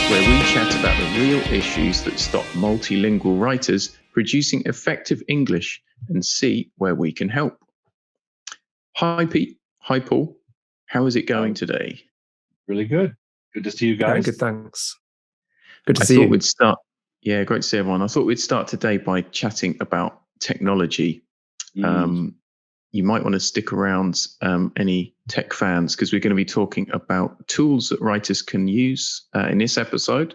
where we chat about the real issues that stop multilingual writers producing effective English and see where we can help. Hi, Pete. Hi, Paul. How is it going today? Really good. Good to see you guys. Very good, thanks. Good to I see thought you. we'd start. Yeah, great to see everyone. I thought we'd start today by chatting about technology. You might want to stick around, any tech fans, because we're going to be talking about tools that writers can use in this episode.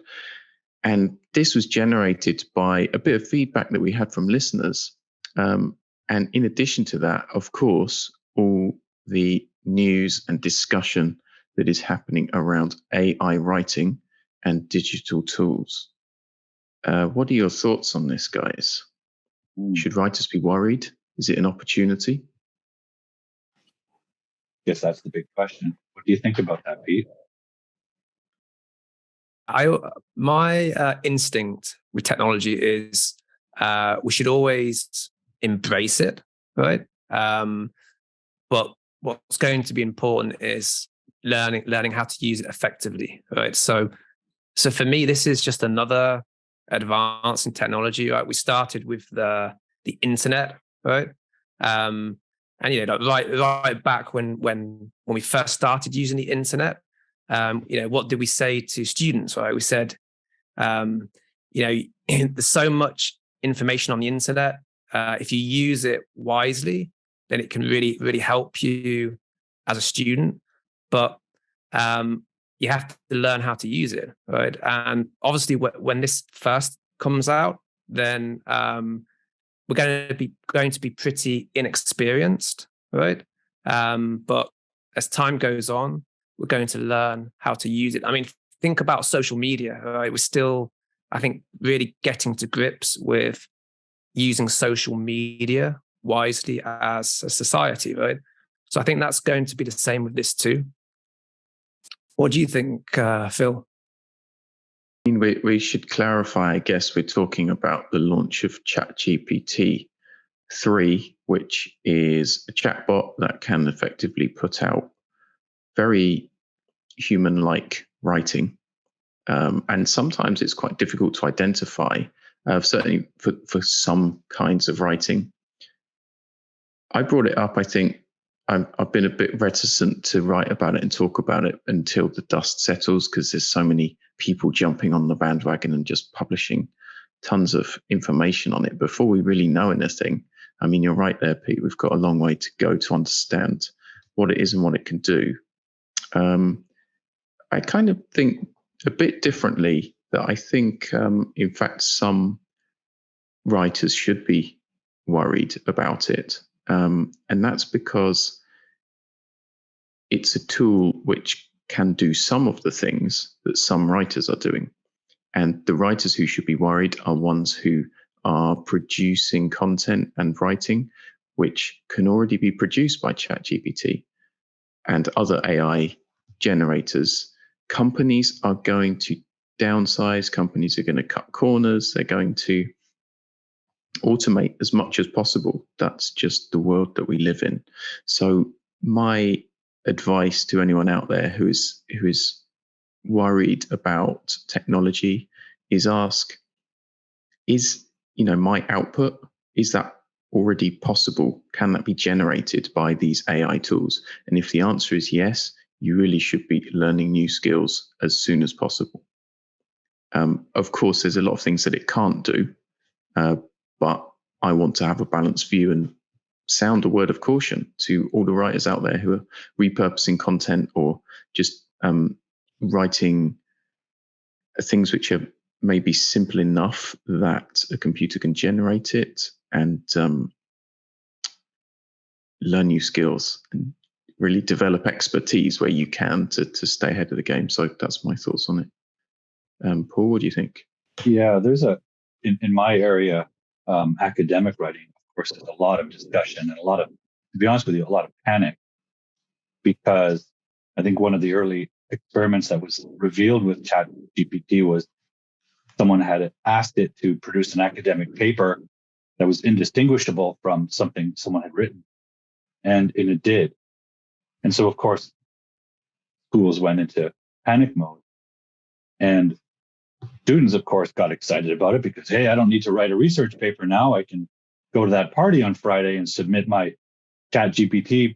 And this was generated by a bit of feedback that we had from listeners. And in addition to that, of course, all the news and discussion that is happening around AI writing and digital tools. What are your thoughts on this, guys? Should writers be worried? Is it an opportunity? Guess that's the big question. What do you think about that, Pete? My instinct with technology is we should always embrace it, right? But what's going to be important is learning how to use it effectively, right? So for me, this is just another advance in technology, right? We started with the internet, right? And right back when we first started using the internet, what did we say to students, right? We said, there's so much information on the internet. If you use it wisely, then it can really, really help you as a student. But you have to learn how to use it, right? And obviously, when this first comes out, then we're going to be pretty inexperienced, right? But as time goes on, we're going to learn how to use it. I mean, think about social media, right? We're still, I think, really getting to grips with using social media wisely as a society, right? So I think that's going to be the same with this too. What do you think, Phil? We should clarify, I guess we're talking about the launch of ChatGPT 3, which is a chatbot that can effectively put out very human-like writing. And sometimes it's quite difficult to identify, certainly for some kinds of writing. I brought it up, I think, I've been a bit reticent to write about it and talk about it until the dust settles, because there's so many people jumping on the bandwagon and just publishing tons of information on it before we really know anything. I mean, you're right there, Pete. We've got a long way to go to understand what it is and what it can do. I kind of think a bit differently, that I think, in fact, some writers should be worried about it. And that's because it's a tool which can do some of the things that some writers are doing. And the writers who should be worried are ones who are producing content and writing which can already be produced by ChatGPT and other AI generators. Companies are going to downsize, companies are going to cut corners, they're going to automate as much as possible. That's just the world that we live in. So my advice to anyone out there who is worried about technology is ask, is my output, is that already possible? Can that be generated by these AI tools? And if the answer is yes, you really should be learning new skills as soon as possible. Of course, there's a lot of things that it can't do, but I want to have a balanced view and sound a word of caution to all the writers out there who are repurposing content or just writing things which are maybe simple enough that a computer can generate it, and learn new skills and really develop expertise where you can to stay ahead of the game. So that's my thoughts on it. Paul, what do you think? Yeah, there's in my area, academic writing, of course, there's a lot of discussion and to be honest with you, a lot of panic, because I think one of the early experiments that was revealed with ChatGPT was someone had asked it to produce an academic paper that was indistinguishable from something someone had written, and it did. And so, of course, schools went into panic mode. And students, of course, got excited about it because, hey, I don't need to write a research paper now. I can go to that party on Friday and submit my ChatGPT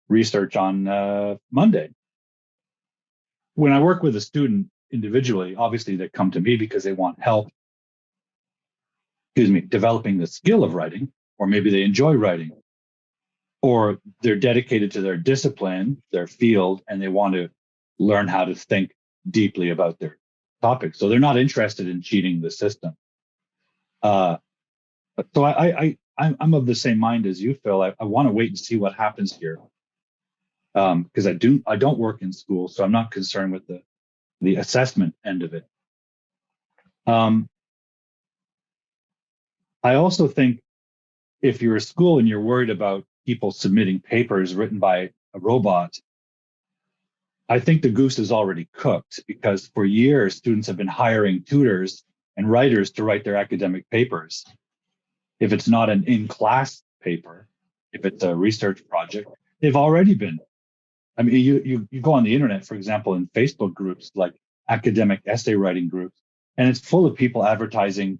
research on Monday. When I work with a student individually, obviously they come to me because they want help, developing the skill of writing, or maybe they enjoy writing, or they're dedicated to their discipline, their field, and they want to learn how to think deeply about their topic. So they're not interested in cheating the system. So I'm of the same mind as you, Phil. I want to wait and see what happens here, because I don't work in school, so I'm not concerned with the assessment end of it. I also think if you're a school and you're worried about people submitting papers written by a robot, I think the goose is already cooked, because for years, students have been hiring tutors and writers to write their academic papers. If it's not an in-class paper, if it's a research project, they've already been. I mean, you go on the internet, for example, in Facebook groups like academic essay writing groups, and it's full of people advertising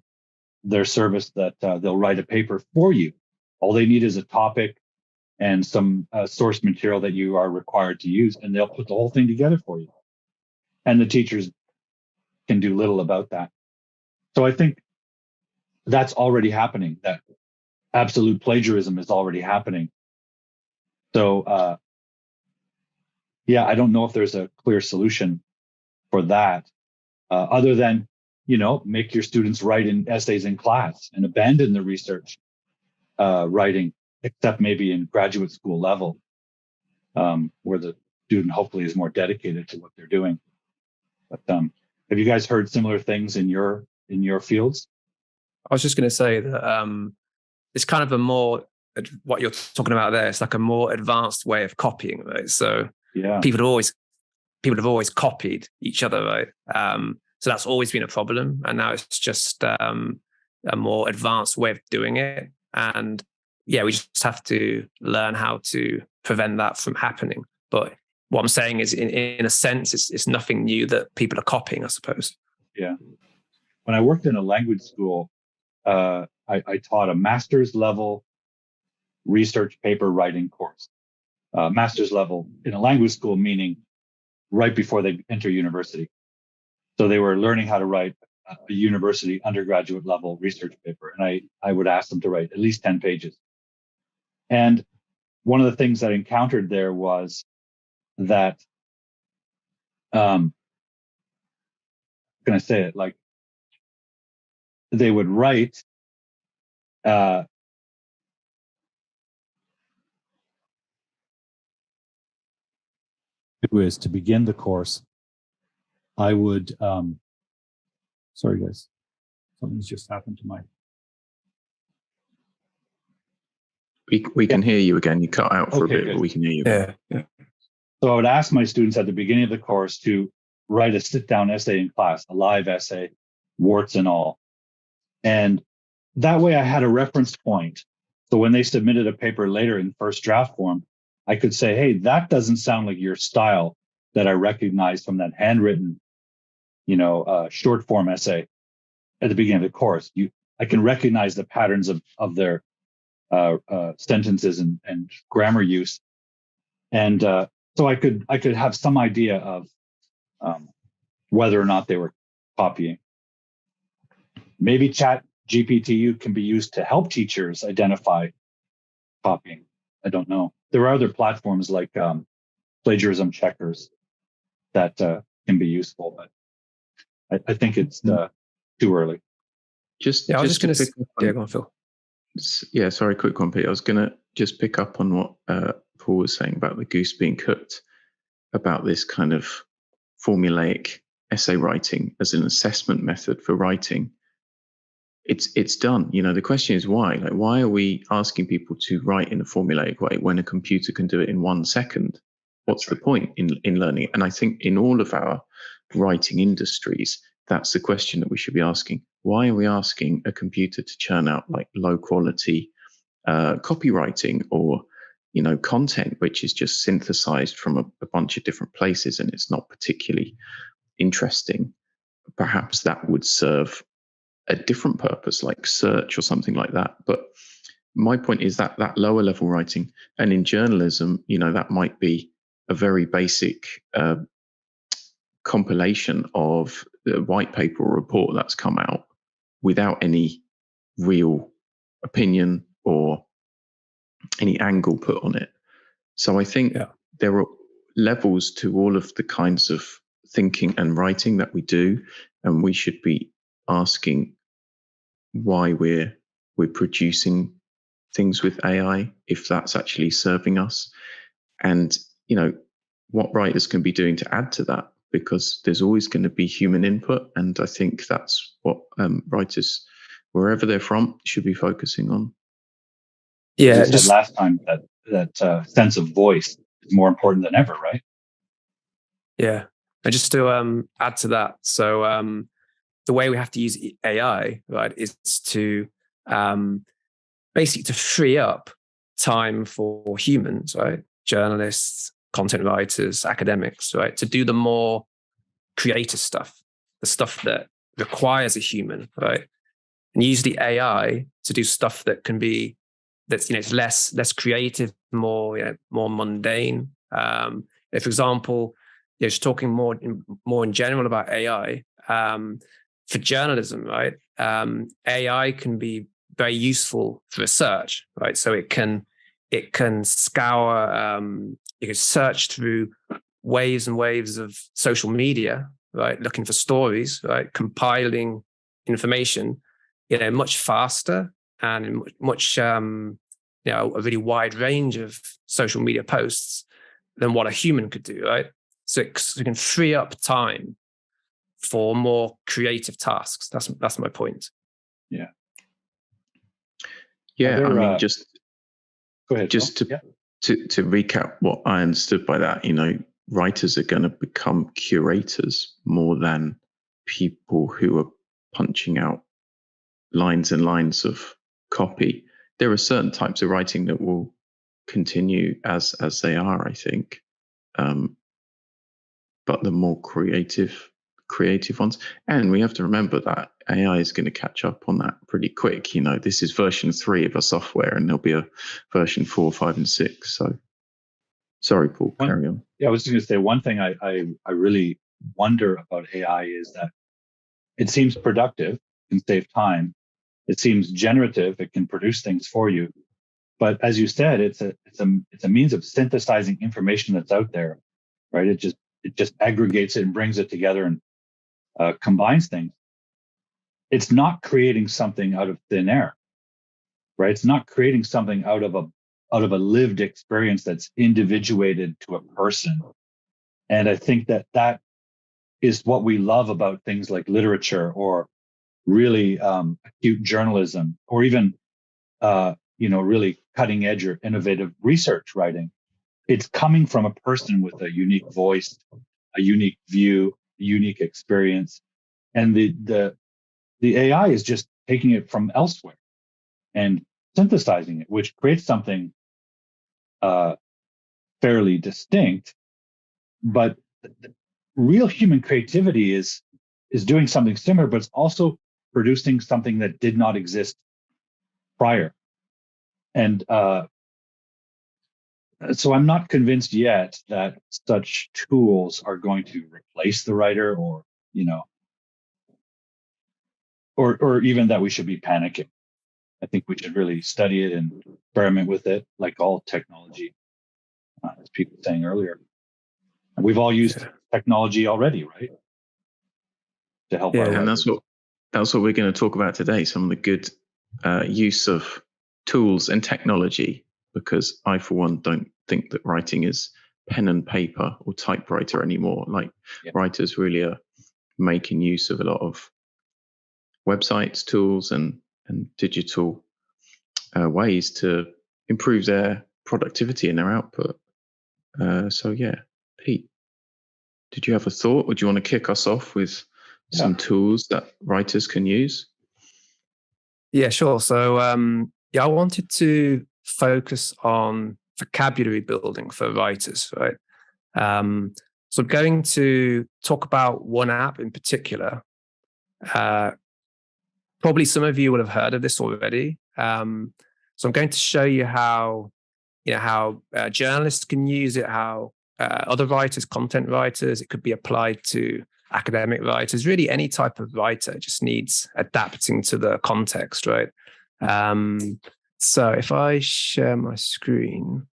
their service that they'll write a paper for you. All they need is a topic and some source material that you are required to use, and they'll put the whole thing together for you. And the teachers can do little about that. So I think that's already happening. That absolute plagiarism is already happening. So, I don't know if there's a clear solution for that, other than, make your students write in essays in class and abandon the research writing, except maybe in graduate school level, where the student hopefully is more dedicated to what they're doing. But have you guys heard similar things in your fields? I was just going to say that it's kind of a more, what you're talking about there, it's like a more advanced way of copying, right? So people have always copied each other, right? So that's always been a problem, and now it's just a more advanced way of doing it. And we just have to learn how to prevent that from happening. But what I'm saying is, in a sense, it's nothing new that people are copying, I suppose. Yeah. When I worked in a language school, I taught a master's level research paper writing course. Master's level in a language school, meaning right before they enter university. So they were learning how to write a university undergraduate level research paper. And I would ask them to write at least 10 pages. And one of the things that I encountered there was that, can I say it? Like, they would write, it was to begin the course. I would, sorry guys, something's just happened to my. We can hear you again. You cut out for a bit, good. But we can hear you. Yeah. So I would ask my students at the beginning of the course to write a sit-down essay in class, a live essay, warts and all. And that way I had a reference point. So when they submitted a paper later in first draft form, I could say, hey, that doesn't sound like your style that I recognized from that handwritten, short form essay at the beginning of the course. I can recognize the patterns of their sentences and grammar use. And so I could have some idea of whether or not they were copying. Maybe ChatGPT can be used to help teachers identify copying. I don't know. There are other platforms like plagiarism checkers that can be useful, but I think it's too early. I was just going to say, go on, Phil. Yeah, sorry, quick one, Pete. I was going to just pick up on what Paul was saying about the goose being cooked, about this kind of formulaic essay writing as an assessment method for writing. It's done. The question is why? Like, why are we asking people to write in a formulaic way when a computer can do it in 1 second? What's the point in learning? And I think in all of our writing industries, that's the question that we should be asking. Why are we asking a computer to churn out like low quality copywriting or content which is just synthesized from a bunch of different places and it's not particularly interesting? perhaps that would serve a different purpose, like search or something like that. But my point is that that lower level writing, and in journalism, that might be a very basic compilation of the white paper or report that's come out without any real opinion or any angle put on it. So I think there are levels to all of the kinds of thinking and writing that we do, and we should be asking why we're producing things with AI, if that's actually serving us, and what writers can be doing to add to that, because there's always going to be human input, and I think that's what writers, wherever they're from, should be focusing on. Yeah, as you said last time, that sense of voice is more important than ever, right? Yeah, and just to add to that, so the way we have to use AI, right, is to basically to free up time for humans, right, journalists, content writers, academics, right, to do the more creative stuff, the stuff that requires a human, right, and use the AI to do stuff that can be that's it's less creative, more mundane. For example, just talking more in general about AI for journalism, right? AI can be very useful for research, right? So it can scour, you can search through waves and waves of social media, right? Looking for stories, right? Compiling information, much faster and much, a really wide range of social media posts than what a human could do, right? So it can free up time for more creative tasks. That's my point. Yeah. Yeah, I mean, just go ahead. Just to recap what I understood by that, writers are going to become curators more than people who are punching out lines and lines of copy. There are certain types of writing that will continue as they are, I think, but the more creative ones. And we have to remember that AI is going to catch up on that pretty quick. This is version 3 of a software, and there'll be a version 4, 5, and 6. So, sorry, Paul, carry on. Yeah, I was just going to say, one thing I really wonder about AI is that it seems productive, can save time. It seems generative, it can produce things for you. But as you said, it's a means of synthesizing information that's out there, right? It just aggregates it and brings it together and combines things. It's not creating something out of thin air, right? It's not creating something out of a lived experience that's individuated to a person. And I think that is what we love about things like literature or really acute journalism, or even really cutting edge or innovative research writing. It's coming from a person with a unique voice, a unique view, a unique experience, and the AI is just taking it from elsewhere and synthesizing it, which creates something fairly distinct. But real human creativity is doing something similar, but it's also producing something that did not exist prior. And so I'm not convinced yet that such tools are going to replace the writer, or or even that we should be panicking. I think we should really study it and experiment with it, like all technology, as people were saying earlier. And we've all used technology already, right? To help our writers. And that's what we're going to talk about today. Some of the good use of tools and technology, because I, for one, don't think that writing is pen and paper or typewriter anymore. Writers really are making use of a lot of websites, tools, and digital ways to improve their productivity and their output. So yeah, Pete, did you have a thought? Would you want to kick us off with some tools that writers can use? Yeah, sure. So I wanted to focus on vocabulary building for writers, right? So I'm going to talk about one app in particular, Probably some of you will have heard of this already. So I'm going to show you how journalists can use it, how other writers, content writers, it could be applied to academic writers, really any type of writer just needs adapting to the context, right? So if I share my screen,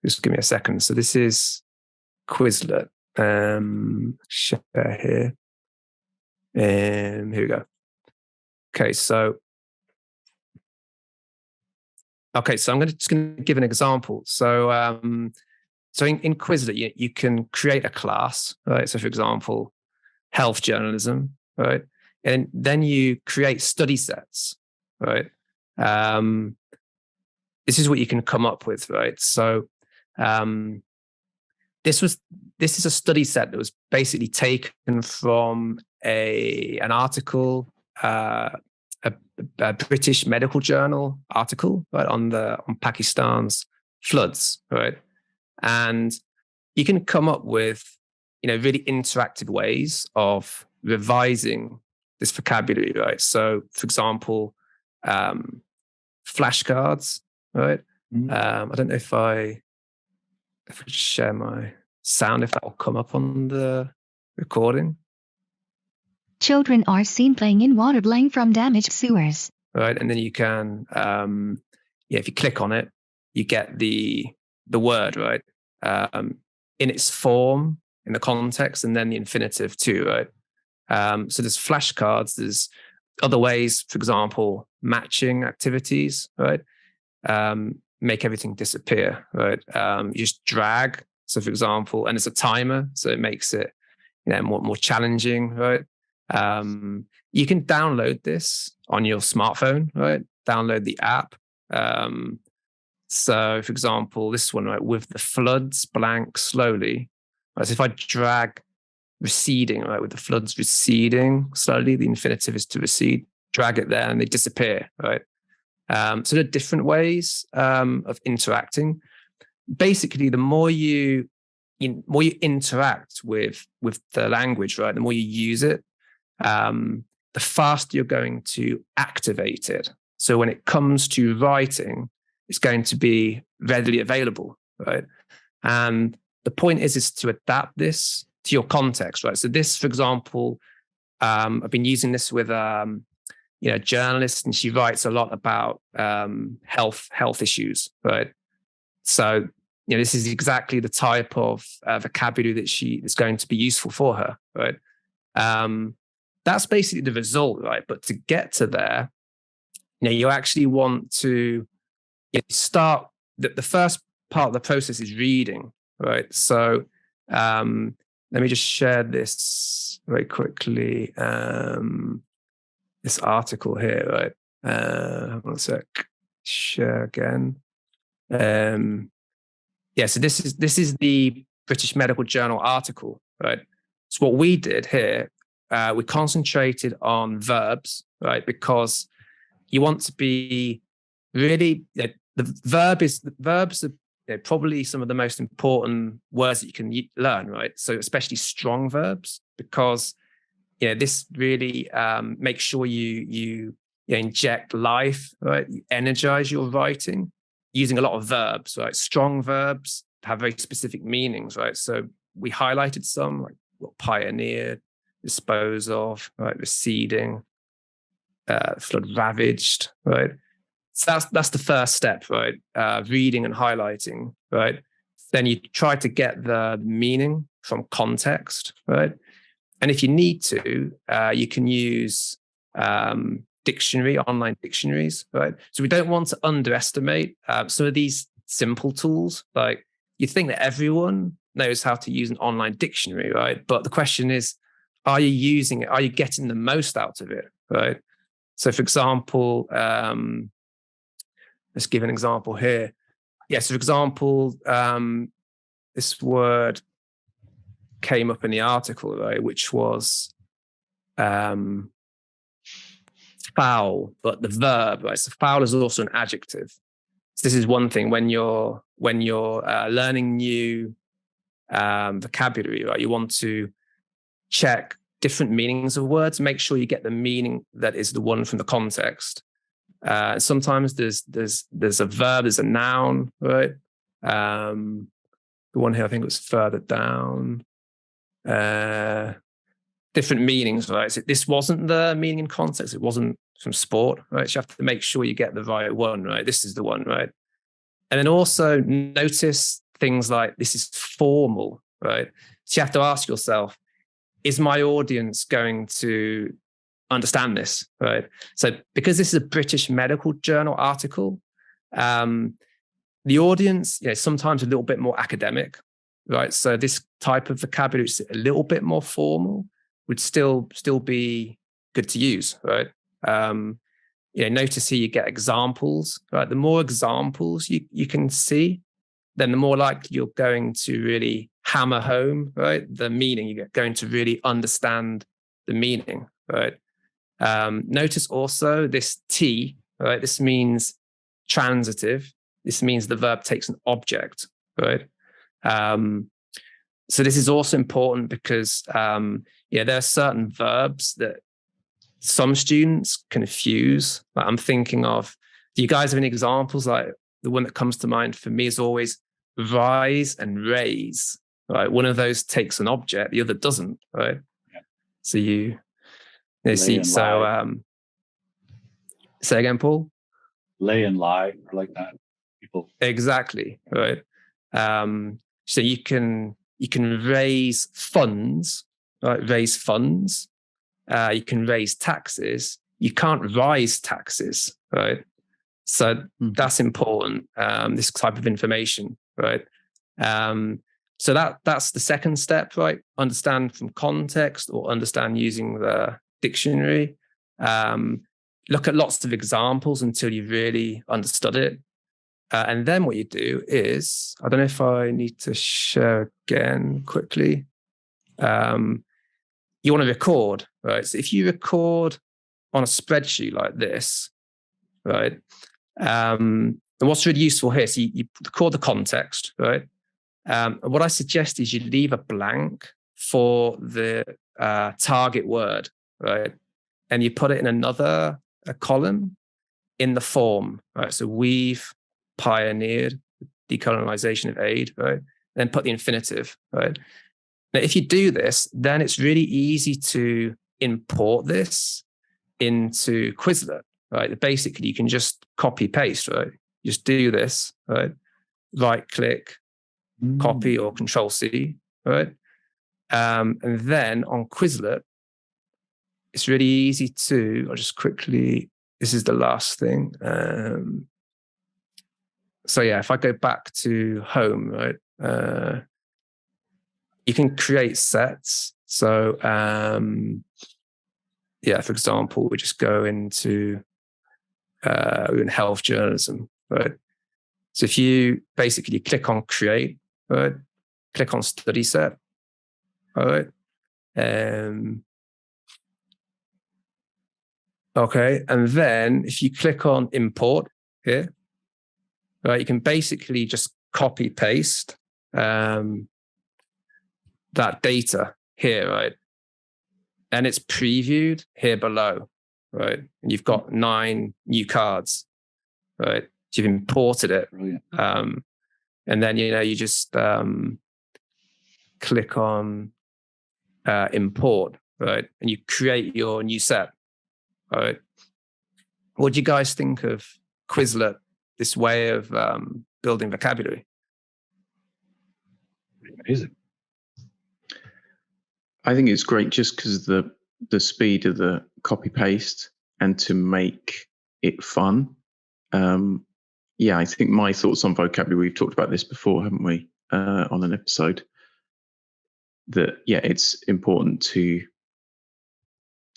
just give me a second. So this is Quizlet. Share here. Here we go. Okay, so I'm just going to give an example. So in Quizlet, you can create a class, right? So for example, health journalism, right? And then you create study sets, right? This is what you can come up with, right? So this is a study set that was basically taken from an article, a British medical journal article, right, on Pakistan's floods, right? And you can come up with, really interactive ways of revising this vocabulary, right? So, for example, flashcards, right? I don't know if I share my sound, if that will come up on the recording. Children are seen playing in water blowing from damaged sewers. Right, and then you can, if you click on it, you get the word, right, in its form, in the context, and then the infinitive too, right? So there's flashcards, there's other ways, for example, matching activities, right? Make everything disappear, right? You just drag. So for example, and it's a timer, so it makes it, more challenging, right? You can download this on your smartphone, right? Download the app. So for example, this one, right, with the floods blank slowly. Right? So if I drag receding, right, with the floods receding slowly, the infinitive is to recede, drag it there and they disappear, right? So there are different ways of interacting. Basically, the more you interact with the language, right, the more you use it, the faster you're going to activate it. So when it comes to writing, it's going to be readily available, right? And the point is to adapt this to your context, right? So this, for example, I've been using this with journalist, and she writes a lot about health issues, right? So this is exactly the type of vocabulary that's going to be useful for her, right? That's basically the result, right? But to get to there, you actually want to start. The first part of the process is reading, right? So let me just share this very quickly. This article here, right? One sec. Share again. So this is the British Medical Journal article, right? So what we did here, we concentrated on verbs, right? Because you want to be really, verbs are probably some of the most important words that you can learn, right? So especially strong verbs, because this really makes sure you inject life, right? You energize your writing using a lot of verbs, right? Strong verbs have very specific meanings, right? So we highlighted some, like pioneered, dispose of, right? Receding, flood ravaged, right? So that's the first step, right? Reading and highlighting, right? Then you try to get the meaning from context, right? And if you need to, you can use online dictionaries, right? So we don't want to underestimate some of these simple tools. Like, you think that everyone knows how to use an online dictionary, right? But the question is, are you using it? Are you getting the most out of it, right? So for example, let's give an example here. Yes, for example, this word came up in the article, right, which was foul, but the verb, right? So foul is also an adjective. So this is one thing when you're learning new vocabulary, right? You want to check different meanings of words, make sure you get the meaning that is the one from the context. Sometimes there's a verb, there's a noun, right? The one here, I think it was further down. Different meanings, right? So this wasn't the meaning in context. It wasn't from sport, right? So you have to make sure you get the right one, right? This is the one, right? And then also notice things like this is formal, right? So you have to ask yourself, is my audience going to understand this, right? So because this is a British medical journal article, the audience, sometimes a little bit more academic, right? So this type of vocabulary is a little bit more formal, would still be good to use, right? Notice here you get examples, right? The more examples you can see, then the more likely you're going to really hammer home, right? The meaning, you're going to really understand the meaning, right? Notice also this T, right? This means transitive. This means the verb takes an object, right? So this is also important because, there are certain verbs that some students confuse. Like I'm thinking of, do you guys have any examples? Like the one that comes to mind for me is always rise and raise, right? One of those takes an object, the other doesn't, right? Yeah. So see, so say again, Paul? Lay and lie are like that. People. Exactly, right? So you can raise funds, right? Raise funds. You can raise taxes. You can't rise taxes, right? So that's important. This type of information, right? So that's the second step, right? Understand from context or understand using the dictionary. Look at lots of examples until you really understood it. And then what you do is, I don't know if I need to share again quickly. You want to record, right? So if you record on a spreadsheet like this, right? And what's really useful here, so you record the context, right? And what I suggest is you leave a blank for the target word, right? And you put it in another column in the form, right? So we've pioneered decolonization of aid, right? Then put the infinitive, right? Now, if you do this, then it's really easy to import this into Quizlet, right? Basically, you can just copy paste, right? Just do this, right? Right click, copy or Control C, right? And then on Quizlet, it's really easy to, I'll just quickly, this is the last thing. So yeah, if I go back to home, right? You can create sets. So for example, we just go into in health journalism, right? So if you basically click on create, right? Click on study set, all right? Okay, and then if you click on import here, right, you can basically just copy paste that data here, right? And it's previewed here below, right? And you've got 9 new cards, right? So you've imported it. Brilliant. And then, you just click on import, right? And you create your new set, right? What do you guys think of Quizlet, this way of building vocabulary? Amazing. I think it's great just because the speed of the copy paste and to make it fun. I think my thoughts on vocabulary, we've talked about this before, haven't we, on an episode, that, it's important to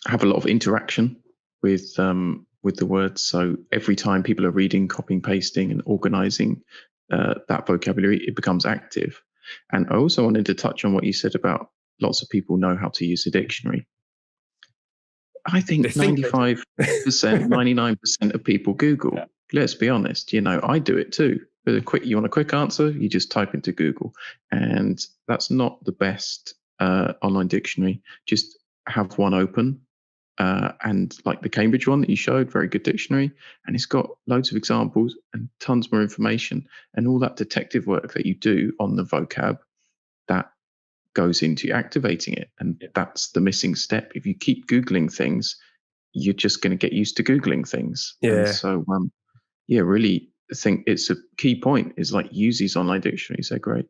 have a lot of interaction with the words. So every time people are reading, copying, pasting and organizing that vocabulary, it becomes active. And I also wanted to touch on what you said about lots of people know how to use a dictionary. I think 95%, 99% of people Google. Yeah. Let's be honest, I do it too. You want a quick answer, you just type into Google. And that's not the best online dictionary. Just have one open, and like the Cambridge one that you showed, very good dictionary, and it's got loads of examples and tons more information, and all that detective work that you do on the vocab, that goes into activating it. And that's the missing step. If you keep Googling things, you're just going to get used to Googling things. Yeah. And so, really, I think it's a key point is like use these online dictionaries. They're great.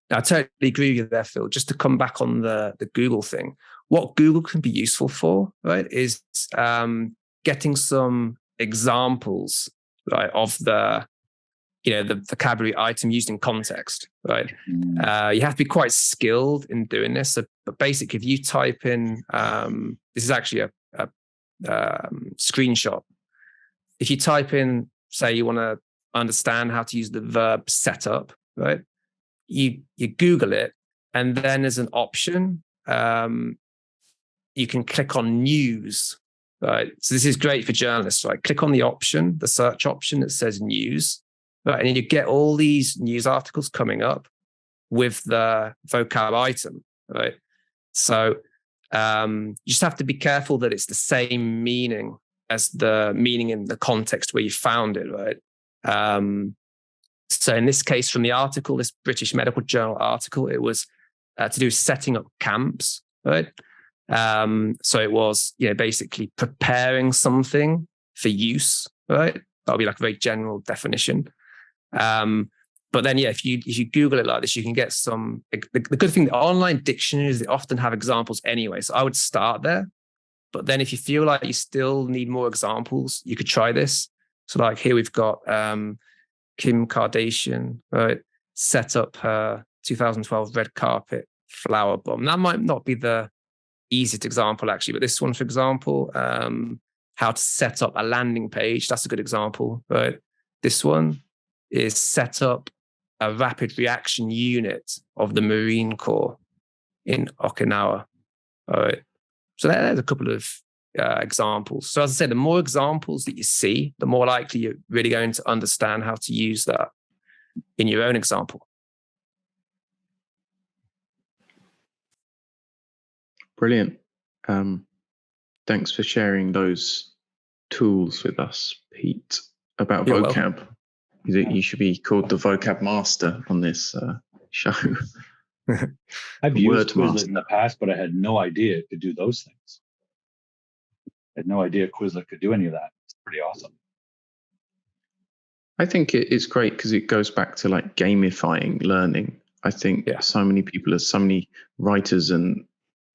I totally agree with you there, Phil. Just to come back on the Google thing, what Google can be useful for, right, is getting some examples, right, of the vocabulary item used in context, right? You have to be quite skilled in doing this. So, but basically, if you type in, this is actually a screenshot. If you type in, say, you want to understand how to use the verb set up, right? You Google it, and then there's an option. You can click on news, right? So this is great for journalists, right? Click on the option, the search option that says news, right? And then you get all these news articles coming up with the vocab item, right? So you just have to be careful that it's the same meaning as the meaning in the context where you found it, right? So in this case, from the article, this British Medical Journal article, it was to do with setting up camps, right? So it was, basically preparing something for use, right? That'll be like a very general definition. But then, if you Google it like this, you can get some. The good thing, the online dictionaries, they often have examples anyway. So I would start there. But then if you feel like you still need more examples, you could try this. So like here we've got Kim Kardashian, right, set up her 2012 red carpet flower bomb. That might not be the easiest example, actually, but this one, for example, how to set up a landing page. That's a good example, right? This one is set up a rapid reaction unit of the Marine Corps in Okinawa. All right. So there's a couple of examples. So as I said, the more examples that you see, the more likely you're really going to understand how to use that in your own example. Brilliant. Thanks for sharing those tools with us, Pete, about You're vocab. welcome. You should be called the vocab master on this show. I've used Word Quizlet master. in the past, but I had no idea it could do those things. I had no idea Quizlet could do any of that. It's pretty awesome. I think it's great because it goes back to like gamifying learning. I think so many people, so many writers and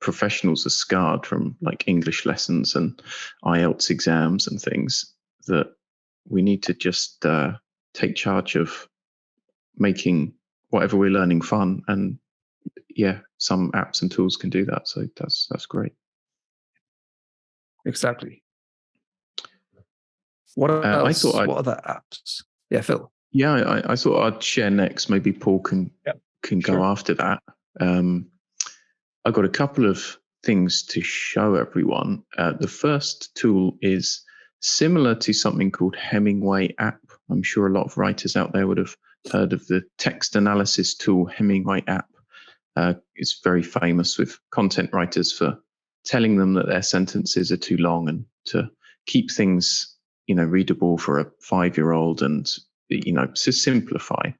professionals are scarred from like English lessons and IELTS exams and things, that we need to just take charge of making whatever we're learning fun. And some apps and tools can do that. So that's great. Exactly. What else? What other apps? Yeah, Phil. Yeah, I thought I'd share next. Maybe Paul can go after that. I've got a couple of things to show everyone. The first tool is similar to something called Hemingway app. I'm sure a lot of writers out there would have heard of the text analysis tool Hemingway app. It's very famous with content writers for telling them that their sentences are too long and to keep things, readable for a 5-year-old and, to simplify.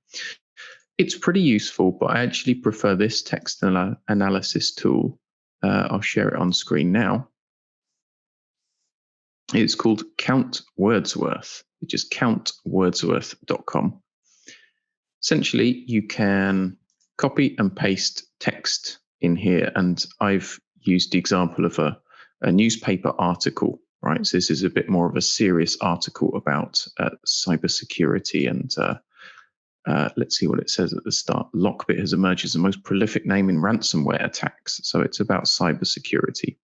It's pretty useful, but I actually prefer this text analysis tool. I'll share it on screen now. It's called Count Wordsworth, which is countwordsworth.com. Essentially, you can copy and paste text in here, and I've used the example of a newspaper article, right? So this is a bit more of a serious article about cybersecurity, and let's see what it says at the start. Lockbit has emerged as the most prolific name in ransomware attacks. So it's about cybersecurity.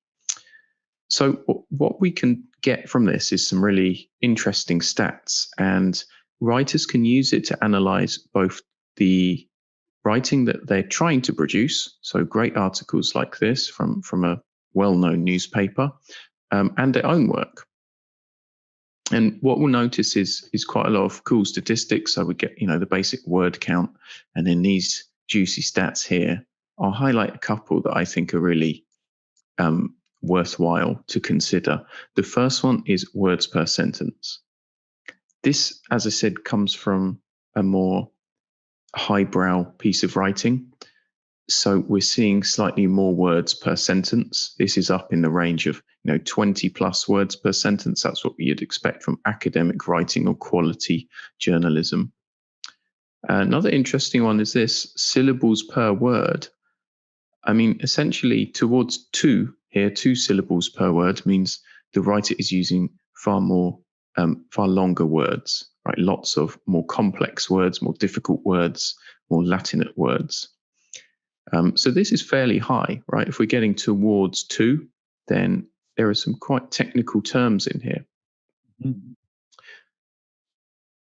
So what we can get from this is some really interesting stats, and writers can use it to analyze both the writing that they're trying to produce, so great articles like this from a well-known newspaper, and their own work. And what we'll notice is quite a lot of cool statistics. So we get, the basic word count, and then these juicy stats here. I'll highlight a couple that I think are really worthwhile to consider. The first one is words per sentence. This, as I said, comes from a more highbrow piece of writing. So we're seeing slightly more words per sentence. This is up in the range of 20 plus words per sentence. That's what you'd expect from academic writing or quality journalism. Another interesting one is this: syllables per word. I mean, essentially towards 2 here, 2 syllables per word means the writer is using far longer words, right? Lots of more complex words, more difficult words, more Latinate words. So this is fairly high, right? If we're getting towards 2, then there are some quite technical terms in here. Mm-hmm.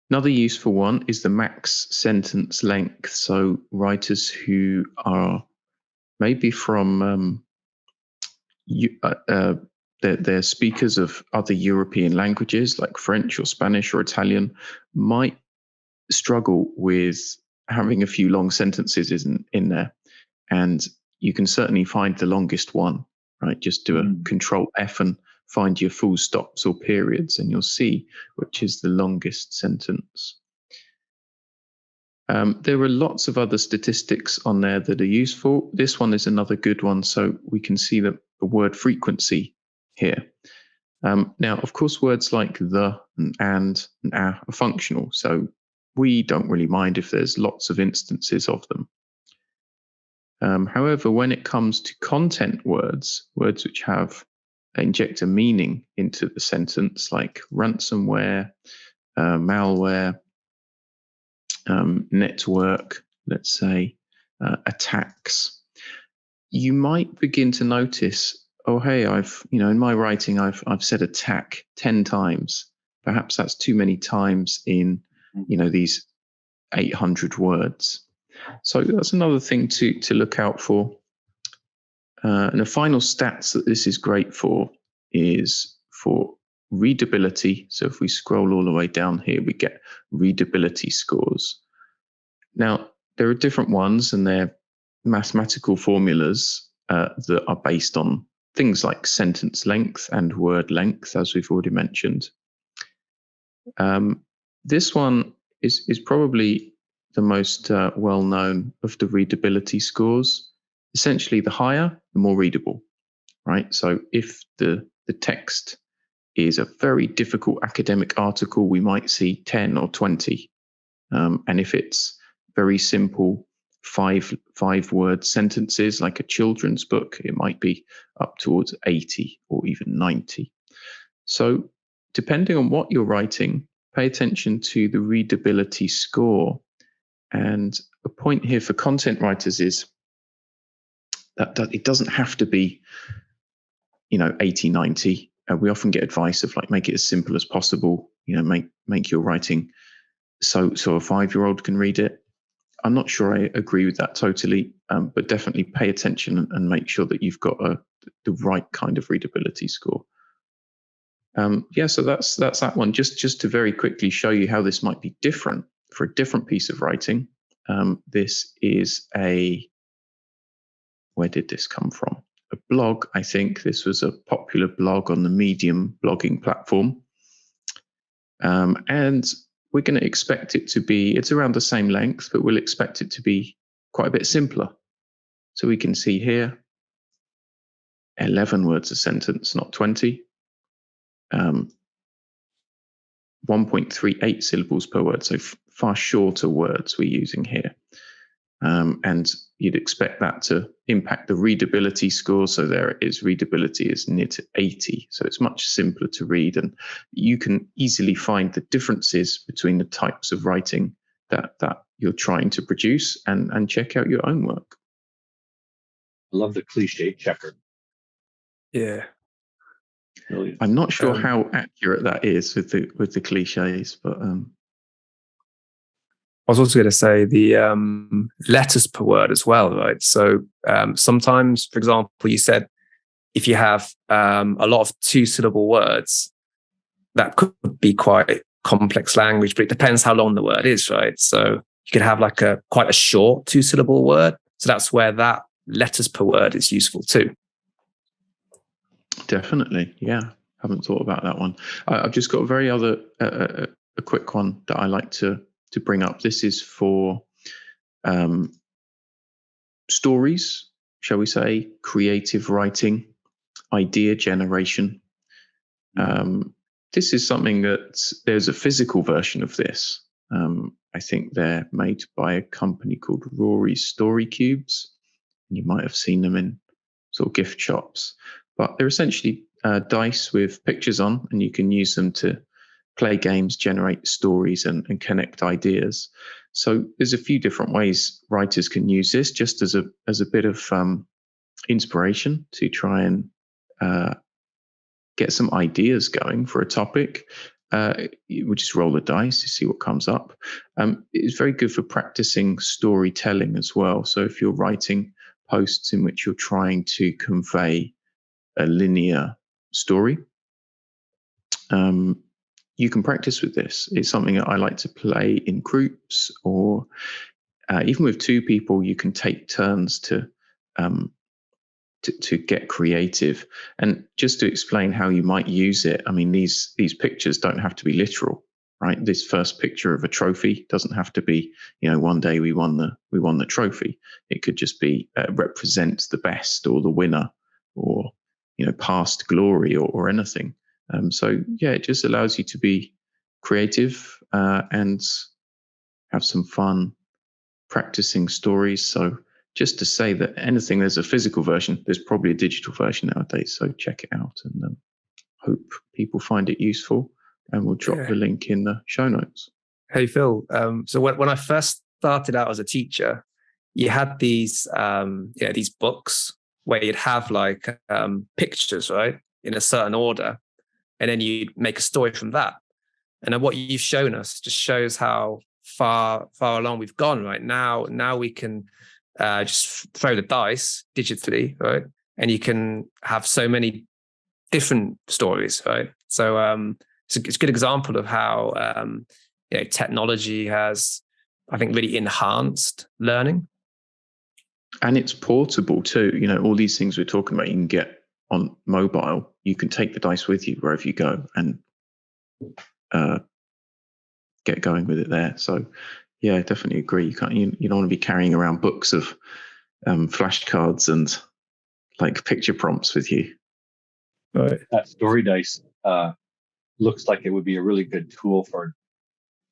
Another useful one is the max sentence length. So writers who are maybe from they're speakers of other European languages like French or Spanish or Italian might struggle with having a few long sentences in there. And you can certainly find the longest one, right? Just do a Control F and find your full stops or periods, and you'll see which is the longest sentence. There are lots of other statistics on there that are useful. This one is another good one. So we can see the word frequency here. Now, of course, words like the and are functional. So we don't really mind if there's lots of instances of them. However, when it comes to content words which inject a meaning into the sentence, like ransomware, malware, network, let's say, attacks, you might begin to notice, oh, hey, in my writing, I've said attack 10 times. Perhaps that's too many times in, these 800 words. So that's another thing to look out for. And the final stats that this is great for is for readability. So if we scroll all the way down here, we get readability scores. Now, there are different ones, and they're mathematical formulas that are based on things like sentence length and word length, as we've already mentioned. This one is probably the most well-known of the readability scores. Essentially, the higher, the more readable, right? So if the text is a very difficult academic article, we might see 10 or 20. And if it's very simple, five-word sentences like a children's book, it might be up towards 80 or even 90. So depending on what you're writing, pay attention to the readability score. And a point here for content writers is that it doesn't have to be, 80, 90. We often get advice of make it as simple as possible, make your writing so a 5-year-old can read it. I'm not sure I agree with that totally, but definitely pay attention and make sure that you've got the right kind of readability score. So that's that one. Just to very quickly show you how this might be different for a different piece of writing. This is where did this come from? A blog, I think. This was a popular blog on the Medium blogging platform. And we're going to expect it to be, it's around the same length, but we'll expect it to be quite a bit simpler. So we can see here, 11 words a sentence, not 20. 1.38 syllables per word, so far shorter words we're using here. And you'd expect that to impact the readability score. So there it is, readability is near to 80. So it's much simpler to read, and you can easily find the differences between the types of writing that you're trying to produce and check out your own work. I love the cliche checker. Yeah. Brilliant. I'm not sure how accurate that is with the cliches, but I was also going to say the letters per word as well, right? So sometimes, for example, you said if you have a lot of 2-syllable words, that could be quite complex language, but it depends how long the word is, right? So you could have like quite a short 2-syllable word. So that's where that letters per word is useful too. Definitely, yeah. Haven't thought about that one. I've just got a quick one that I like to bring up. This is for stories, shall we say, creative writing, idea generation. This is something that there's a physical version of this. I think they're made by a company called Rory's Story Cubes. You might have seen them in sort of gift shops, but they're essentially dice with pictures on, and you can use them to play games, generate stories, and connect ideas. So there's a few different ways writers can use this, just as a bit of inspiration to try and get some ideas going for a topic. You would just roll the dice to see what comes up. It's very good for practicing storytelling as well. So if you're writing posts in which you're trying to convey a linear story, you can practice with this. It's something that I like to play in groups, or even with two people. You can take turns to get creative. And just to explain how you might use it, I mean, these pictures don't have to be literal, right? This first picture of a trophy doesn't have to be, one day we won the trophy. It could just be represents the best, or the winner, or past glory, or anything. So yeah, it just allows you to be creative and have some fun practicing stories. So just to say that anything, there's a physical version, there's probably a digital version nowadays. So check it out, and hope people find it useful. And we'll drop the link in the show notes. Hey, Phil. So when I first started out as a teacher, you had these books where you'd have like pictures, right, in a certain order, and then you'd make a story from that. And then what you've shown us just shows how far along we've gone right now. Now we can just throw the dice digitally, right? And you can have so many different stories, right? So it's a good example of how technology has, I think, really enhanced learning. And it's portable too. All these things we're talking about, you can get on mobile. You can take the dice with you wherever you go and get going with it there. So yeah, definitely agree. You don't want to be carrying around books of flashcards and like picture prompts with you. Right. That story dice looks like it would be a really good tool for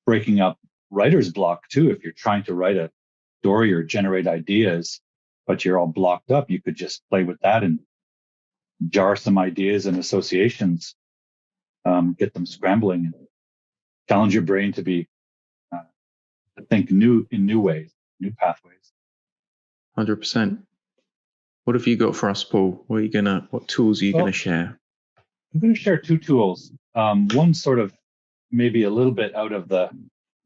breaking up writer's block too. If you're trying to write a story or generate ideas, but you're all blocked up, you could just play with that and jar some ideas and associations, get them scrambling, and challenge your brain to be think in new ways, new pathways. 100%. What have you got for us, Paul? What tools are you going to share? I'm going to share two tools. One sort of maybe a little bit out of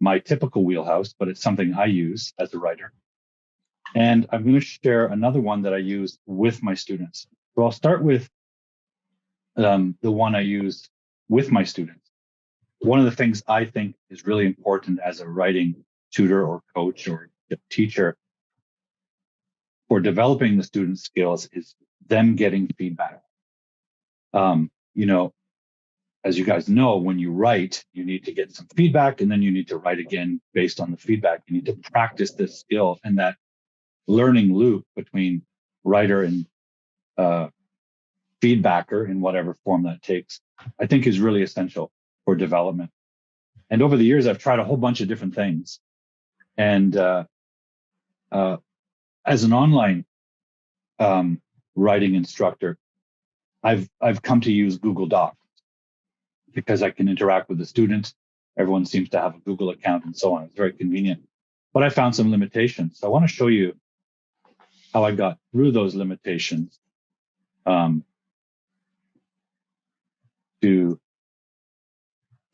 my typical wheelhouse, but it's something I use as a writer. And I'm going to share another one that I use with my students. So I'll start with the one I use with my students. One of the things I think is really important as a writing tutor or coach or teacher for developing the student skills is them getting feedback. As you guys know, when you write, you need to get some feedback, and then you need to write again based on the feedback. You need to practice this skill, and that learning loop between writer and feedbacker, in whatever form that takes, I think is really essential for development. And over the years, I've tried a whole bunch of different things. And as an online writing instructor, I've come to use Google Docs because I can interact with the students. Everyone seems to have a Google account and so on. It's very convenient. But I found some limitations. So I want to show you how I got through those limitations to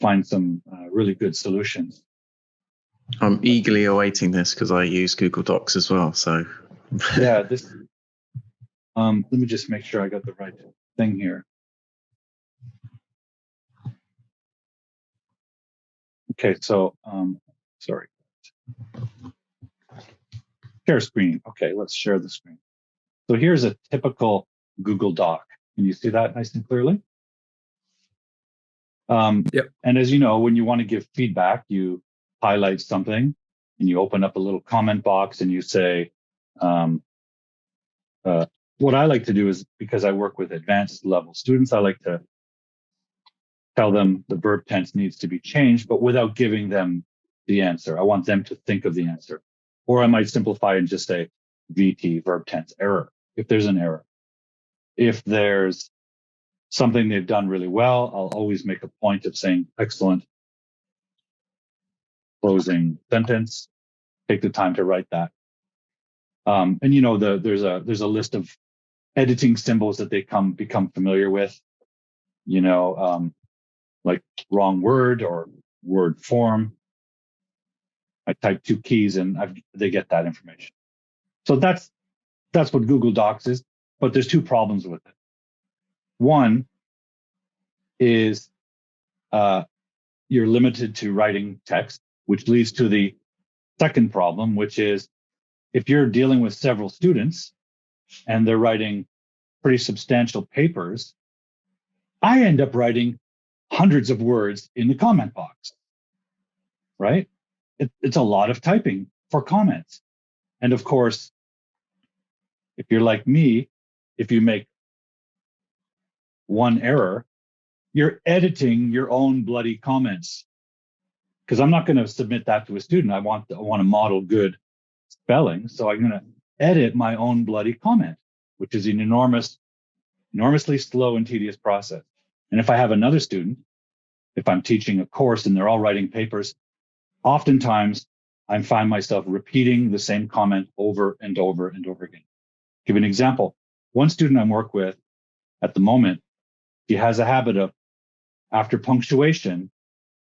find some really good solutions. I'm eagerly awaiting this because I use Google Docs as well. So yeah, this. Let me just make sure I got the right thing here. Okay, so sorry. Share screen. Okay, let's share the screen. So here's a typical Google Doc. Can you see that nice and clearly? Yep. And as you know, when you want to give feedback, you highlight something and you open up a little comment box and you say, what I like to do is, because I work with advanced level students, I like to tell them the verb tense needs to be changed, but without giving them the answer. I want them to think of the answer. Or I might simplify and just say VT, verb tense error, if there's an error. If there's something they've done really well, I'll always make a point of saying excellent closing sentence. Take the time to write that. And you know, there's a list of editing symbols that they become familiar with. You know, like wrong word or word form. I type 2 keys and they get that information. So that's what Google Docs is. But there's 2 problems with it. One is you're limited to writing text, which leads to the second problem, which is if you're dealing with several students and they're writing pretty substantial papers, I end up writing hundreds of words in the comment box, right? It's a lot of typing for comments. And of course, if you're like me, if you make one error, you're editing your own bloody comments. Because I'm not going to submit that to a student. I want to model good spelling. So I'm going to edit my own bloody comment, which is an enormously slow and tedious process. And if I have another student, if I'm teaching a course and they're all writing papers, oftentimes I find myself repeating the same comment over and over and over again. Give an example. One student I work with at the moment, he has a habit of, after punctuation,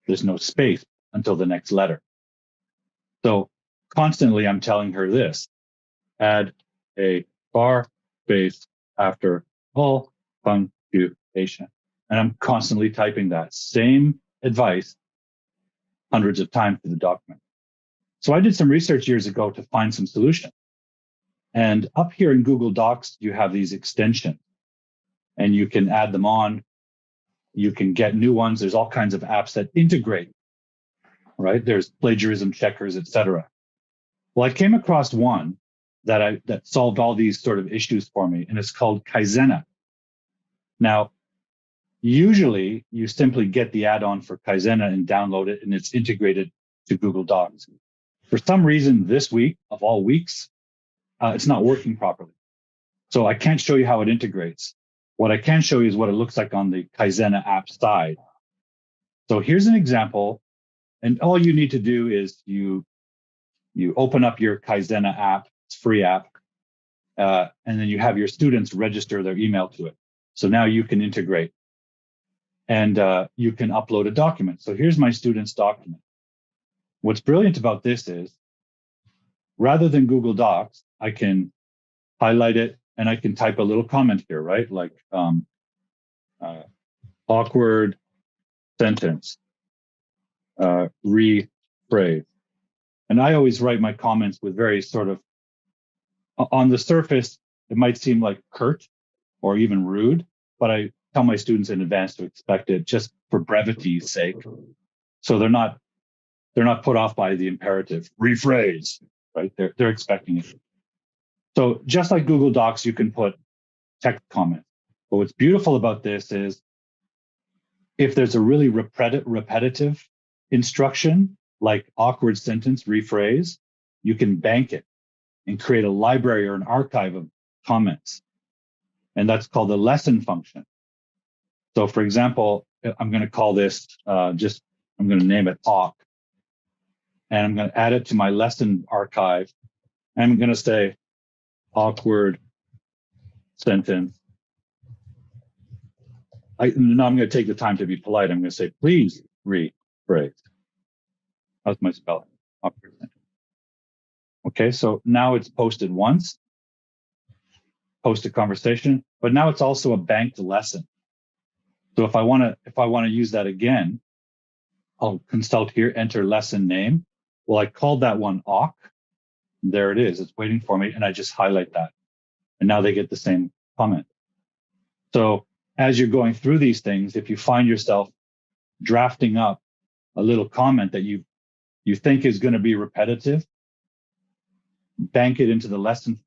there's no space until the next letter. So constantly I'm telling her this, add a bar space after all punctuation. And I'm constantly typing that same advice hundreds of times to the document. So I did some research years ago to find some solution. And up here in Google Docs, you have these extensions and you can add them on. You can get new ones. There's all kinds of apps that integrate, right? There's plagiarism checkers, etc. Well, I came across one that solved all these sort of issues for me, and it's called Kaizena. Now, usually you simply get the add-on for Kaizena and download it, and it's integrated to Google Docs. For some reason, this week, of all weeks, it's not working properly. So I can't show you how it integrates. What I can show you is what it looks like on the Kaizena app side. So here's an example, and all you need to do is you open up your Kaizena app, it's a free app, and then you have your students register their email to it. So now you can integrate and you can upload a document. So here's my student's document. What's brilliant about this is rather than Google Docs, I can highlight it and I can type a little comment here, right? Like awkward sentence, rephrase. And I always write my comments with very sort of, on the surface, it might seem like curt or even rude, but I tell my students in advance to expect it just for brevity's sake. So they're not put off by the imperative, rephrase, right? They're expecting it. So just like Google Docs, you can put text comments. But what's beautiful about this is if there's a really repetitive instruction, like awkward sentence, rephrase, you can bank it and create a library or an archive of comments. And that's called the lesson function. So for example, I'm going to call this I'm going to name it awk. And I'm going to add it to my lesson archive. And I'm going to say awkward sentence. Now I'm going to take the time to be polite. I'm going to say, please rephrase. How's my spelling? Awkward sentence. Okay, so now it's posted once, post a conversation, but now it's also a banked lesson. So if I want to use that again, I'll consult here, enter lesson name. Well, I called that one awk. There it is. It's waiting for me. And I just highlight that. And now they get the same comment. So as you're going through these things, if you find yourself drafting up a little comment that you think is going to be repetitive, bank it into the lesson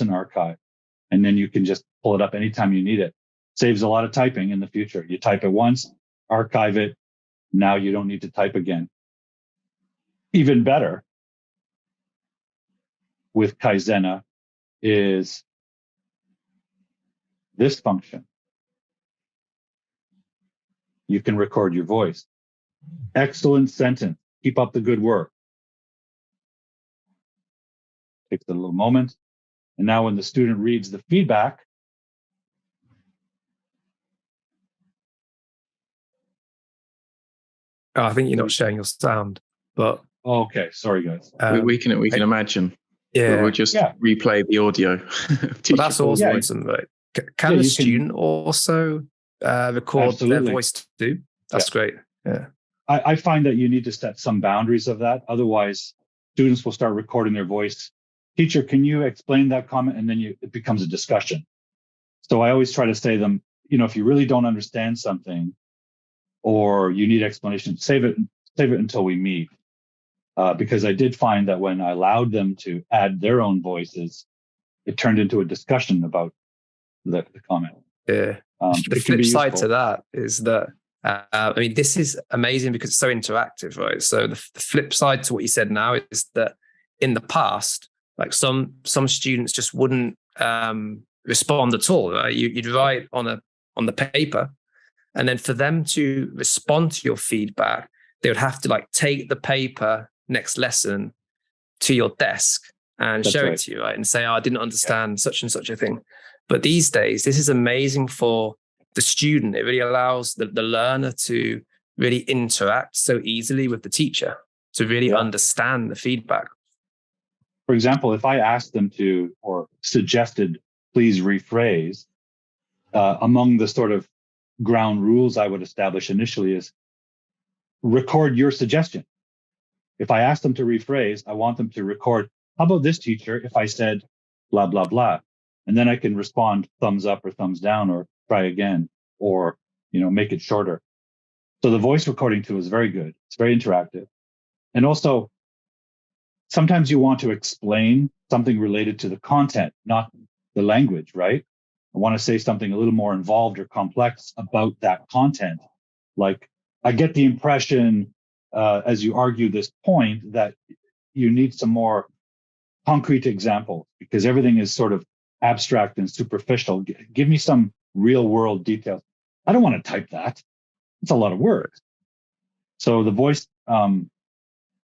archive. And then you can just pull it up anytime you need it. Saves a lot of typing in the future. You type it once, archive it. Now you don't need to type again. Even better with Kaizena is this function. You can record your voice. Excellent sentence. Keep up the good work. Takes a little moment. And now when the student reads the feedback, I think you're not sharing your sound, but okay, sorry guys. We can imagine. Yeah, We'll just replay the audio. Well, that's awesome, right? Can the student also record their voice too? That's great. Yeah. I find that you need to set some boundaries of that. Otherwise, students will start recording their voice. Teacher, can you explain that comment? And then it becomes a discussion. So I always try to say to them, if you really don't understand something or you need explanation, save it until we meet. Because I did find that when I allowed them to add their own voices, it turned into a discussion about the comment. Yeah. The flip side to that is that, this is amazing because it's so interactive, right? So the flip side to what you said now is that in the past, like some students just wouldn't respond at all, right? You'd write on the paper, and then for them to respond to your feedback, they would have to take the paper next lesson to your desk and show it to you, right? And say, I didn't understand such and such a thing. But these days, this is amazing for the student. It really allows the learner to really interact so easily with the teacher, to really understand the feedback. For example, if I asked them to, or suggested, please rephrase, among the sort of ground rules I would establish initially is record your suggestion. If I ask them to rephrase, I want them to record, how about this, teacher, if I said blah, blah, blah, and then I can respond thumbs up or thumbs down or try again or, make it shorter. So the voice recording tool is very good. It's very interactive. And also, sometimes you want to explain something related to the content, not the language, right? I want to say something a little more involved or complex about that content. Like, I get the impression, as you argue this point, that you need some more concrete examples because everything is sort of abstract and superficial. Give me some real world details. I don't want to type that. It's a lot of words. So the voice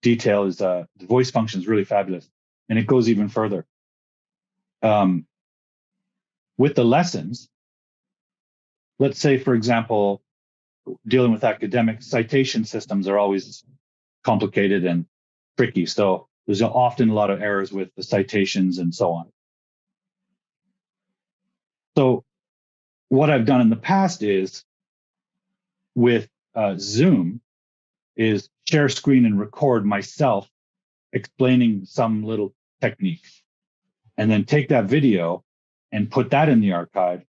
detail is the voice function is really fabulous, and it goes even further. With the lessons, let's say, for example, dealing with academic citation systems are always complicated and tricky. So there's often a lot of errors with the citations and so on. So what I've done in the past is with Zoom is share screen and record myself explaining some little technique and then take that video and put that in the archive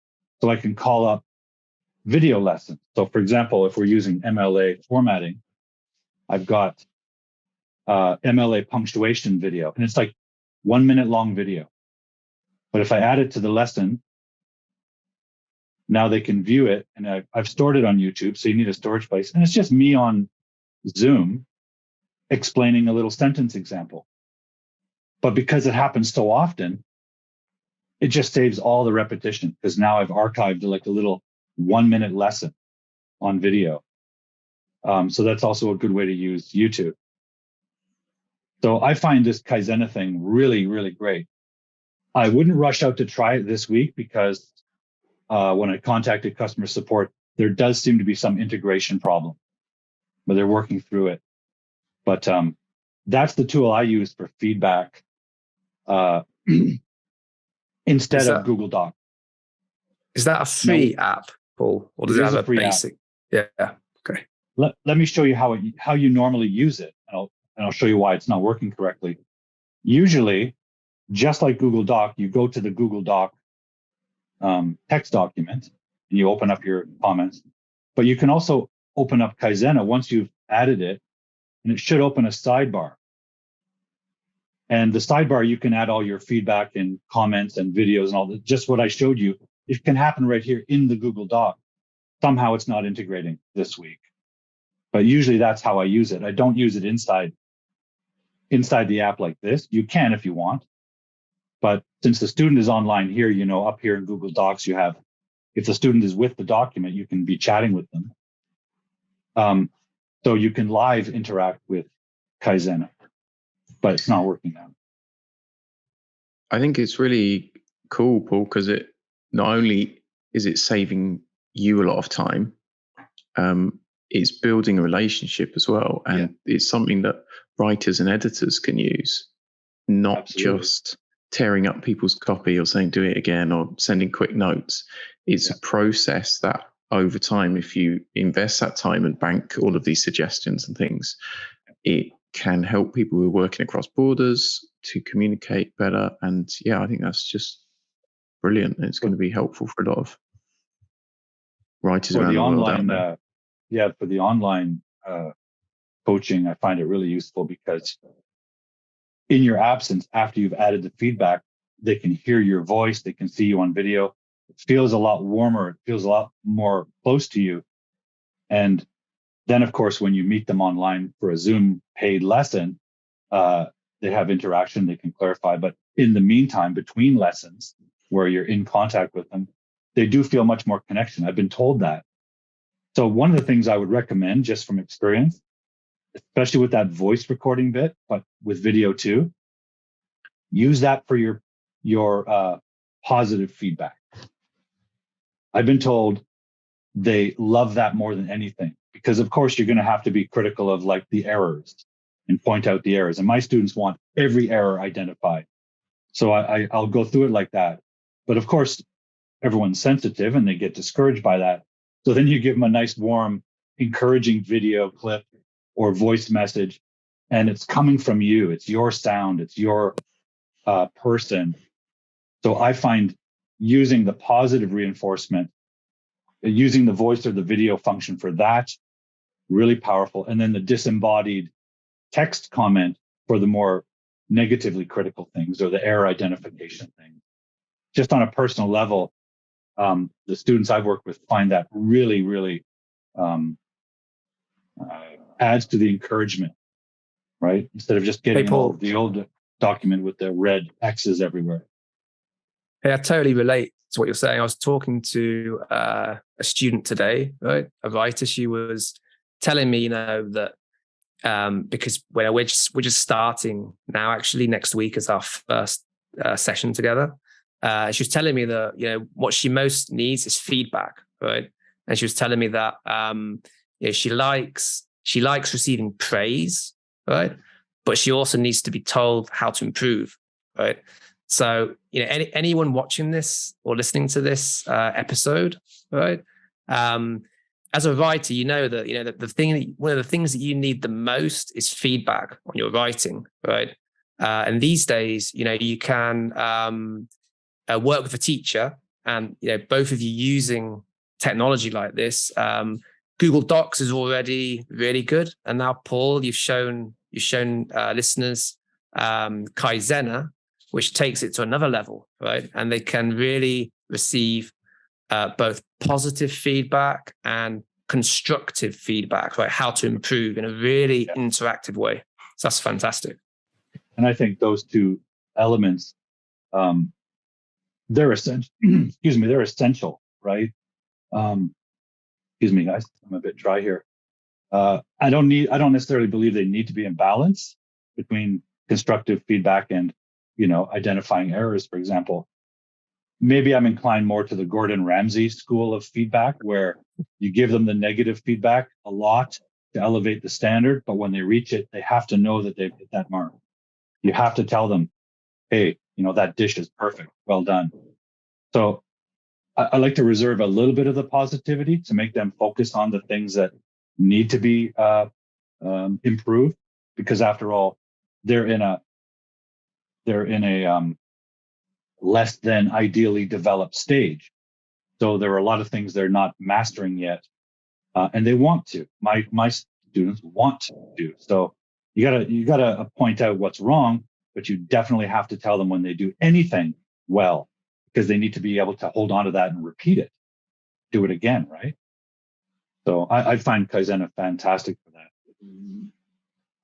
so I can call up video lessons. So for example, if we're using MLA formatting, I've got MLA punctuation video, and it's like 1 minute long video. But if I add it to the lesson, now they can view it, and I've stored it on YouTube, so you need a storage place. And it's just me on Zoom explaining a little sentence example. But because it happens so often, it just saves all the repetition because now I've archived like a little 1 minute lesson on video. So that's also a good way to use YouTube. So I find this Kaizena thing really, really great. I wouldn't rush out to try it this week because when I contacted customer support, there does seem to be some integration problem, but they're working through it. But that's the tool I use for feedback instead of Google Doc. Is that a free app, Paul, or does it have a basic? App. Yeah. Okay. let me show you how you normally use it, and I'll show you why it's not working correctly. Usually, just like Google Doc, you go to the Google Doc text document and you open up your comments, but you can also open up Kaizena once you've added it, and it should open a sidebar. And the sidebar, you can add all your feedback and comments and videos and all that. Just what I showed you, it can happen right here in the Google Doc. Somehow it's not integrating this week. But usually that's how I use it. I don't use it inside the app like this. You can if you want. But since the student is online here, up here in Google Docs, you have, if the student is with the document, you can be chatting with them. So you can live interact with Kaizena, but it's not working now. I think it's really cool, Paul, because it not only is it saving you a lot of time, it's building a relationship as well. And it's something that writers and editors can use, not Absolutely. just tearing up people's copy or saying, do it again, or sending quick notes. It's a process that over time, if you invest that time and bank all of these suggestions and things, it can help people who are working across borders to communicate better. And I think that's just brilliant. It's going to be helpful for a lot of writers around the world out there. For the online coaching, I find it really useful because in your absence, after you've added the feedback, they can hear your voice, they can see you on video. It feels a lot warmer, it feels a lot more close to you. And then, of course, when you meet them online for a Zoom paid lesson, they have interaction, they can clarify. But in the meantime, between lessons, where you're in contact with them, they do feel much more connection. I've been told that. So one of the things I would recommend, just from experience, especially with that voice recording bit, but with video too, use that for your positive feedback. I've been told they love that more than anything, because of course you're going to have to be critical of like the errors and point out the errors. And my students want every error identified. So I'll go through it like that. But of course, everyone's sensitive and they get discouraged by that. So then you give them a nice, warm, encouraging video clip or voice message, and it's coming from you. It's your sound. It's your person. So I find using the positive reinforcement, using the voice or the video function for that, really powerful. And then the disembodied text comment for the more negatively critical things or the error identification thing. Just on a personal level, the students I've worked with find that really, really adds to the encouragement, right? Instead of just getting the old document with the red X's everywhere. Hey, I totally relate to what you're saying. I was talking to a student today, right? A writer. She was telling me, that because we're just starting now. Actually, next week is our first session together. She was telling me that what she most needs is feedback, right? And she was telling me that she likes receiving praise, right? But she also needs to be told how to improve, right? So anyone watching this or listening to this episode, right? As a writer, that one of the things that you need the most is feedback on your writing, right? And these days, you can work with a teacher, and both of you using technology like this. Google Docs is already really good, and now Paul, you've shown listeners Kaizena, which takes it to another level, right? And they can really receive both positive feedback and constructive feedback, right? How to improve in a really interactive way. So that's fantastic. And I think those two elements, they're essential. Excuse me, they're essential, right? Excuse me, guys, I'm a bit dry here. I don't necessarily believe they need to be in balance between constructive feedback and identifying errors, for example. Maybe I'm inclined more to the Gordon Ramsay school of feedback, where you give them the negative feedback a lot to elevate the standard, but when they reach it, they have to know that they've hit that mark. You have to tell them, hey, that dish is perfect, well done. So I like to reserve a little bit of the positivity to make them focus on the things that need to be improved, because after all, they're in a less than ideally developed stage. So there are a lot of things they're not mastering yet, and they want to. My students want to do. So you gotta point out what's wrong, but you definitely have to tell them when they do anything well, because they need to be able to hold on to that and repeat it, do it again, right? So I find Kaizen fantastic for that.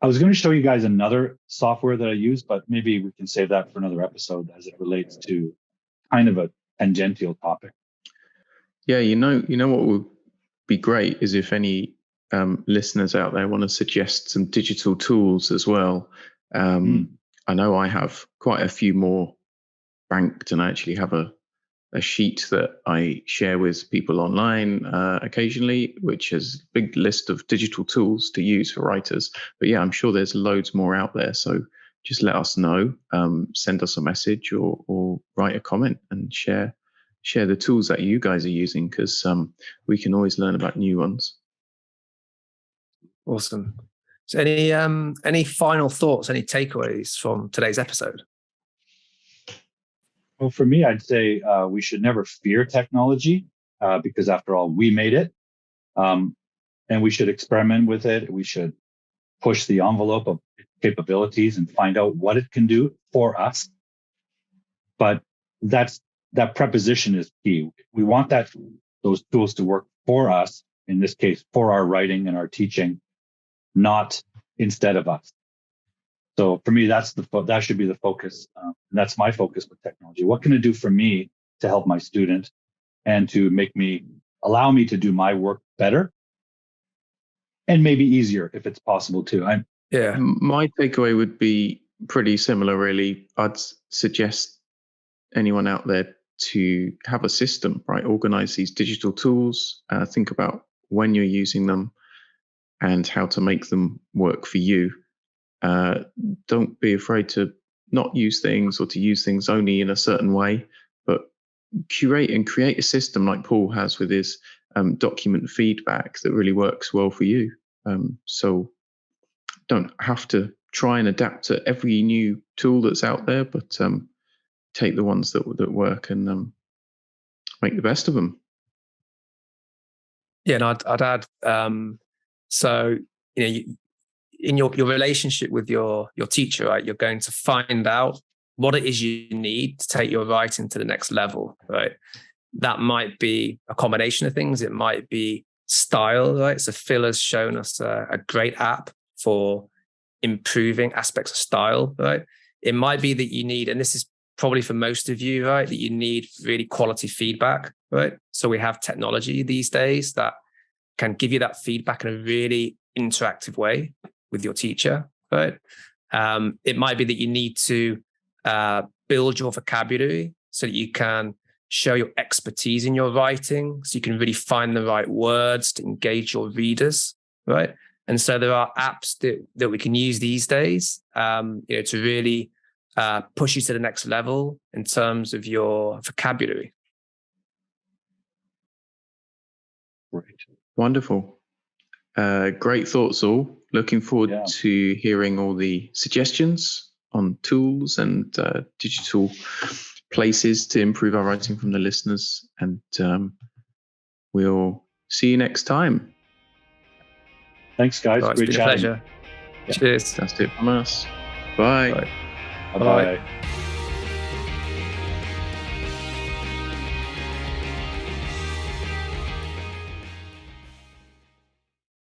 I was going to show you guys another software that I use, but maybe we can save that for another episode as it relates to kind of a tangential topic. Yeah, you know what would be great is if any listeners out there want to suggest some digital tools as well. I know I have quite a few more banked, and I actually have a sheet that I share with people online occasionally, which has a big list of digital tools to use for writers. But yeah, I'm sure there's loads more out there. So just let us know, send us a message or write a comment and share the tools that you guys are using, because we can always learn about new ones. Awesome. So any final thoughts, any takeaways from today's episode? Well, for me, I'd say we should never fear technology, because after all, we made it. And we should experiment with it. We should push the envelope of capabilities and find out what it can do for us. But that preposition is key. We want those tools to work for us, in this case, for our writing and our teaching, not instead of us. So for me, that should be the focus. And that's my focus with technology. What can it do for me to help my student and to allow me to do my work better and maybe easier if it's possible too? My takeaway would be pretty similar, really. I'd suggest anyone out there to have a system, right? Organize these digital tools, think about when you're using them and how to make them work for you. Don't be afraid to not use things or to use things only in a certain way, but curate and create a system like Paul has with his document feedback that really works well for you. So don't have to try and adapt to every new tool that's out there, but take the ones that work and make the best of them. Yeah, and I'd add, so in your relationship with your teacher, right, you're going to find out what it is you need to take your writing to the next level, right? That might be a combination of things. It might be style, right? So Phil has shown us a great app for improving aspects of style, right? It might be that you need, and this is probably for most of you, right, that you need really quality feedback, right? So we have technology these days that can give you that feedback in a really interactive way with your teacher, right? It might be that you need to build your vocabulary so that you can show your expertise in your writing, so you can really find the right words to engage your readers, right? And so there are apps that we can use these days, to really push you to the next level in terms of your vocabulary. Right. Wonderful. Great thoughts all. Looking forward to hearing all the suggestions on tools and digital places to improve our writing from the listeners. And we'll see you next time. Thanks, guys. It's Great been chatting. a pleasure. Yeah. Cheers. That's it from us. Bye. Bye. Bye-bye.